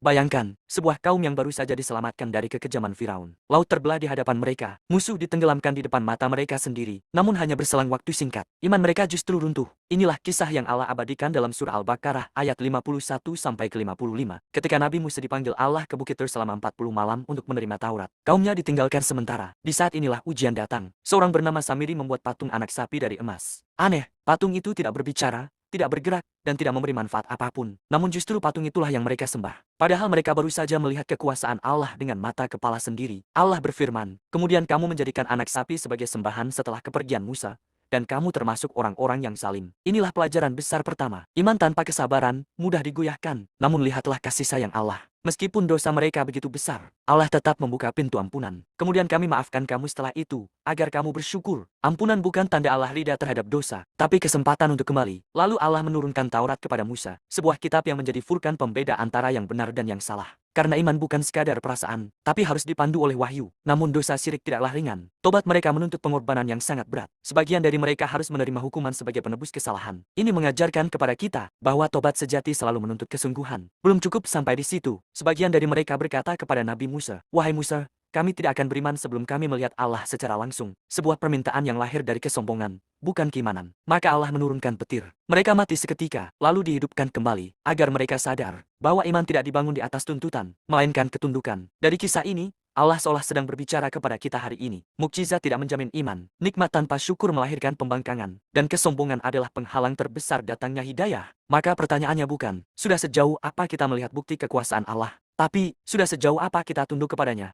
Bayangkan, sebuah kaum yang baru saja diselamatkan dari kekejaman Firaun. Laut terbelah di hadapan mereka, musuh ditenggelamkan di depan mata mereka sendiri. Namun hanya berselang waktu singkat, iman mereka justru runtuh. Inilah kisah yang Allah abadikan dalam surah Al-Baqarah ayat 51-55. Ketika Nabi Musa dipanggil Allah ke Bukit Tur selama 40 malam untuk menerima Taurat, kaumnya ditinggalkan sementara. Di saat inilah ujian datang. Seorang bernama Samiri membuat patung anak sapi dari emas. Aneh, patung itu tidak berbicara, tidak bergerak, dan tidak memberi manfaat apapun. Namun justru patung itulah yang mereka sembah. Padahal mereka baru saja melihat kekuasaan Allah dengan mata kepala sendiri. Allah berfirman, "Kemudian kamu menjadikan anak sapi sebagai sembahan setelah kepergian Musa, dan kamu termasuk orang-orang yang zalim." Inilah pelajaran besar pertama. Iman tanpa kesabaran mudah digoyahkan. Namun lihatlah kasih sayang Allah. Meskipun dosa mereka begitu besar, Allah tetap membuka pintu ampunan. Kemudian kami maafkan kamu setelah itu, agar kamu bersyukur. Ampunan bukan tanda Allah ridha terhadap dosa, tapi kesempatan untuk kembali. Lalu Allah menurunkan Taurat kepada Musa, sebuah kitab yang menjadi furqan pembeda antara yang benar dan yang salah. Karena iman bukan sekadar perasaan, tapi harus dipandu oleh wahyu. Namun dosa syirik tidaklah ringan. Tobat mereka menuntut pengorbanan yang sangat berat. Sebagian dari mereka harus menerima hukuman sebagai penebus kesalahan. Ini mengajarkan kepada kita bahwa tobat sejati selalu menuntut kesungguhan. Belum cukup sampai di situ. Sebagian dari mereka berkata kepada Nabi Musa, "Wahai Musa, kami tidak akan beriman sebelum kami melihat Allah secara langsung." Sebuah permintaan yang lahir dari kesombongan, bukan keimanan. Maka Allah menurunkan petir. Mereka mati seketika, lalu dihidupkan kembali, agar mereka sadar bahwa iman tidak dibangun di atas tuntutan, melainkan ketundukan. Dari kisah ini, Allah seolah sedang berbicara kepada kita hari ini. Mukjizat tidak menjamin iman, nikmat tanpa syukur melahirkan pembangkangan, dan kesombongan adalah penghalang terbesar datangnya hidayah. Maka pertanyaannya bukan, sudah sejauh apa kita melihat bukti kekuasaan Allah, tapi sudah sejauh apa kita tunduk kepadanya.